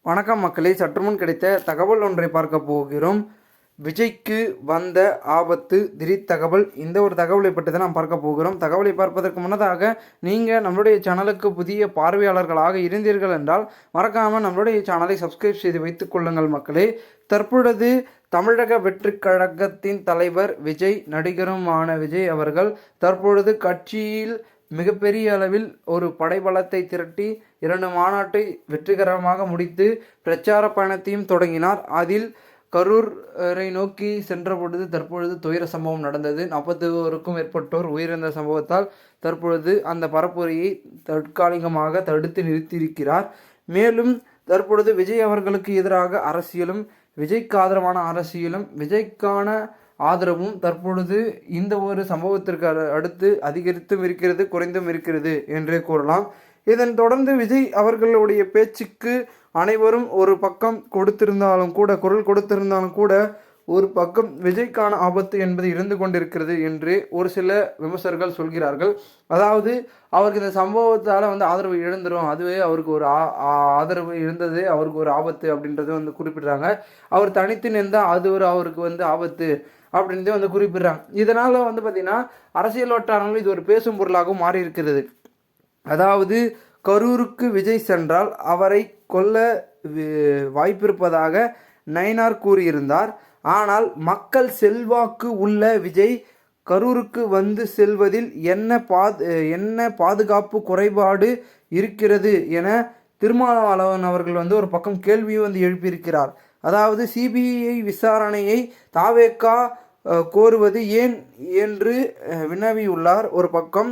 வணக்கம் மக்களே, சற்றுமுன் கிடைத்த தகவல் ஒன்றை பார்க்க போகிறோம். விஜய்க்கு வந்த ஆபத்து திடீர் தகவல். இந்த ஒரு தகவலை பற்றி தான் நாம் பார்க்க போகிறோம். தகவலை பார்ப்பதற்கு முன்னதாக நீங்கள் நம்மளுடைய சேனலுக்கு புதிய பார்வையாளர்களாக இருந்தீர்கள் என்றால் மறக்காமல் நம்மளுடைய சேனலை சப்ஸ்கிரைப் செய்து வைத்துக் கொள்ளுங்கள் மக்களே. தற்பொழுது தமிழக வெற்றி கழகத்தின் தலைவர் விஜய், நடிகருமான விஜய் அவர்கள் தற்பொழுது கட்சியில் மிகப்பெரிய அளவில் ஒரு படைபலத்தை திரட்டி 2 மாநாட்டை வெற்றிகரமாக முடித்து பிரச்சார பயணத்தையும் தொடங்கினார். அதில் கரூரை நோக்கி சென்ற பொழுது தற்பொழுது துயர சம்பவம் நடந்தது. 41க்கும் மேற்பட்டோர் உயிரிழந்த சம்பவத்தால் தற்பொழுது அந்த பரப்புரையை தற்காலிகமாக தடுத்து நிறுத்தியிருக்கிறார். மேலும் தற்பொழுது விஜய் அவர்களுக்கு எதிராக அரசியலும், விஜய்க்கு ஆதரவான அரசியலும், விஜய்க்கான ஆதரவும் தற்பொழுது இந்த ஒரு சம்பவத்திற்கு அடுத்து அதிகரித்தும் இருக்கிறது, குறைந்தும் இருக்கிறது என்றே கூறலாம். இதன் தொடர்ந்து விஜய் அவர்களுடைய பேச்சுக்கு அனைவரும் ஒரு பக்கம் குரல் கொடுத்திருந்தாலும் கூட ஒரு பக்கம் விஜய்க்கான ஆபத்து என்பது இருந்து கொண்டிருக்கிறது என்று ஒரு சில விமர்சகர்கள் சொல்கிறார்கள். அதாவது அவருக்கு இந்த சம்பவத்தால் ஆதரவு இழந்துடும், அதுவே அவருக்கு ஒரு ஆதரவு இருந்தது, அவருக்கு ஒரு ஆபத்து அப்படின்றது குறிப்பிடுறாங்க. அவர் தனித்து நின்றால் அது ஒரு அவருக்கு ஆபத்து அப்படின்றதே குறிப்பிடுறாங்க. இதனால் பார்த்திங்கன்னா அரசியல் வட்டாரங்கள் இது ஒரு பேசும் பொருளாகவும் மாறி இருக்கிறது. அதாவது கரூருக்கு விஜய் சென்றால் அவரை கொல்ல வாய்ப்பிருப்பதாக நயினார் கூறியிருந்தார். ஆனால் மக்கள் செல்வாக்கு உள்ள விஜய் கரூருக்கு செல்வதில் என்ன பாதுகாப்பு குறைபாடு இருக்கிறது என திருமாவளவன் அவர்கள் ஒரு பக்கம் கேள்வியை எழுப்பியிருக்கிறார். அதாவது சிபிஐ விசாரணையை தாவேகா கோருவது ஏன் என்று வினவியுள்ளார். ஒரு பக்கம்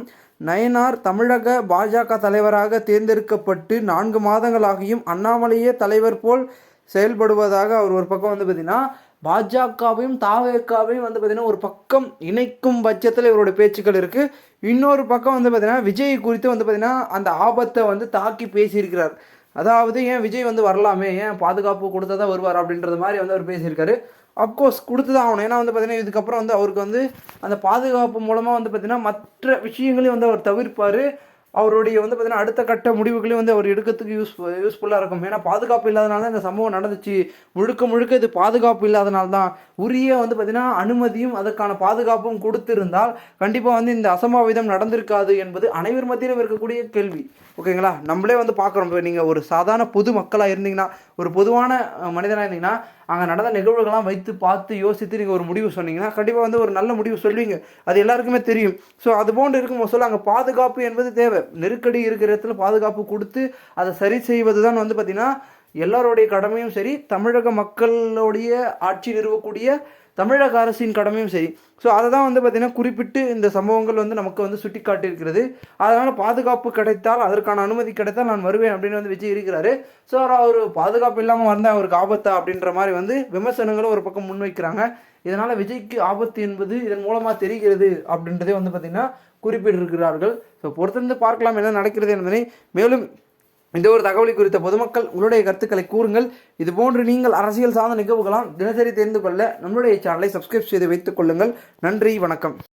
நயினார் தமிழக பாஜக தலைவராக தேர்ந்தெடுக்கப்பட்டு 4 மாதங்களாகியும் அண்ணாமலையே தலைவர் போல் செயல்படுவதாக அவர் ஒரு பக்கம் பார்த்தீங்கன்னா பாஜகவையும் தாவேகாவையும் பார்த்தீங்கன்னா ஒரு பக்கம் இணைக்கும் பட்சத்தில் இவருடைய பேச்சுக்கள் இருக்குது. இன்னொரு பக்கம் பார்த்தீங்கன்னா விஜய் குறித்து பார்த்தீங்கன்னா அந்த ஆபத்தை தாக்கி பேசியிருக்கிறார். அதாவது ஏன் விஜய் வரலாமே, ஏன் பாதுகாப்பு கொடுத்தா தான் வருவார் அப்படின்றது மாதிரி அவர் பேசியிருக்காரு. அப்கோர்ஸ் கொடுத்து தான் ஆகணும். ஏன்னா பார்த்தீங்கன்னா இதுக்கப்புறம் அவருக்கு அந்த பாதுகாப்பு மூலமாக பார்த்தீங்கன்னா மற்ற விஷயங்களையும் அவர் தவிர்ப்பார். அவருடைய பார்த்தீங்கன்னா அடுத்த கட்ட முடிவுகளையும் அவர் எடுக்கிறதுக்கு யூஸ்ஃபுல்லாக இருக்கும். ஏன்னா பாதுகாப்பு இல்லாதனால தான் இந்த சம்பவம் நடந்துச்சு. முழுக்க இது பாதுகாப்பு இல்லாதனால தான். உரிய பார்த்தீங்கன்னா அனுமதியும் அதற்கான பாதுகாப்பும் கொடுத்திருந்தால் கண்டிப்பாக இந்த அசம்பாவிதம் நடந்திருக்காது என்பது அனைவர் மத்தியிலும் இருக்கக்கூடிய கேள்வி. ஓகேங்களா? நம்மளே பார்க்குறோம். இப்போ நீங்கள் ஒரு சாதாரண பொது மக்களாக இருந்தீங்கன்னா, ஒரு பொதுவான மனிதனாக இருந்தீங்கன்னா, அங்கே நடந்த நிகழ்வுகள்லாம் வைத்து பார்த்து யோசித்து நீங்கள் ஒரு முடிவு சொன்னீங்கன்னா கண்டிப்பாக ஒரு நல்ல முடிவு சொல்வீங்க. அது எல்லாருக்குமே தெரியும். ஸோ அது போன்று இருக்கும்போது சொல்ல அங்கே பாதுகாப்பு என்பது தேவை. நெருக்கடி இருக்கிற இடத்துல பாதுகாப்பு கொடுத்து அதை சரி செய்வது தான் பார்த்திங்கன்னா எல்லாருடைய கடமையும் சரி, தமிழக மக்களுடைய ஆட்சி நிறுவக்கூடிய தமிழக அரசின் கடமையும் சரி. ஸோ அதை தான் பார்த்திங்கன்னா குறிப்பிட்டு இந்த சம்பவங்கள் நமக்கு சுட்டி காட்டியிருக்கிறது. அதனால் பாதுகாப்பு கிடைத்தால், அதற்கான அனுமதி கிடைத்தால் நான் வருவேன் அப்படின்னு விஜய் இருக்கிறாரு. ஸோ அவர் பாதுகாப்பு இல்லாமல் வந்தால் அவருக்கு ஆபத்தா அப்படின்ற மாதிரி விமர்சனங்களும் ஒரு பக்கம் முன்வைக்கிறாங்க. இதனால் விஜய்க்கு ஆபத்து என்பது இதன் மூலமாக தெரிகிறது அப்படின்றதே பார்த்திங்கன்னா குறிப்பிட்டிருக்கிறார்கள். ஸோ பொறுத்திருந்து பார்க்கலாம் என்ன நடக்கிறது என்பதை. மேலும் இந்த ஒரு தகவலை குறித்த பொதுமக்கள் உங்களுடைய கருத்துக்களை கூறுங்கள். இதுபோன்று நீங்கள் அரசியல் சார்ந்த நிகழ்வுகளாம் தினசரி தெரிந்து கொள்ள நம்மளுடைய சேனலை சப்ஸ்கிரைப் செய்து வைத்துக் கொள்ளுங்கள். நன்றி, வணக்கம்.